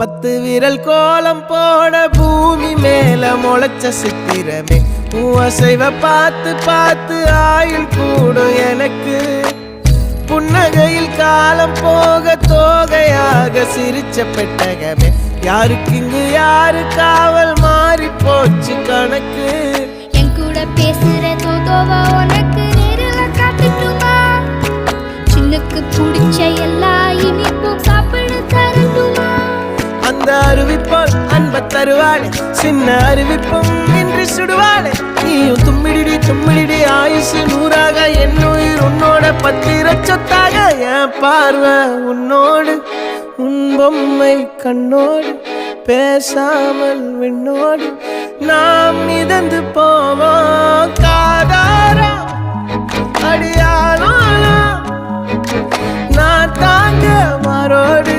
10 விரல் கோலம் போட பூமி மேல முளைச்ச சித்திரமே அசைவ பார்த்து பார்த்து ஆயுள் கூடும் எனக்கு புன்னகையில் காலம் போக தோகையாக சிரிச்ச பெட்டகமே யாருக்கு இங்கு யாரு காவல் மாறி போச்சு கணக்கு என் கூட பேசுற தோதோவா உனக்கு நேரில் காட்டுட்டுமா சின்னுக்கு பிடிச்ச எல்லா இனிப்பும் சாப்பிட தரட்டுமா அந்த அறிவிப்பால் அன்ப தருவாளே சின்ன அறிவிப்பும் இன்று சுடுவாளே நீயும் தும்மிடி ஆயுசு 100ஆக என் உயிர் உன்னோட 10 சொத்தாக என் பார்வை உன்னோடு உன் பொம்மை கண்ணோடு பேசாமல் விண்ணோடு நாம் மிதந்து போவோம் காதாரா அடியாளோ நான் தாங்க மாறோடு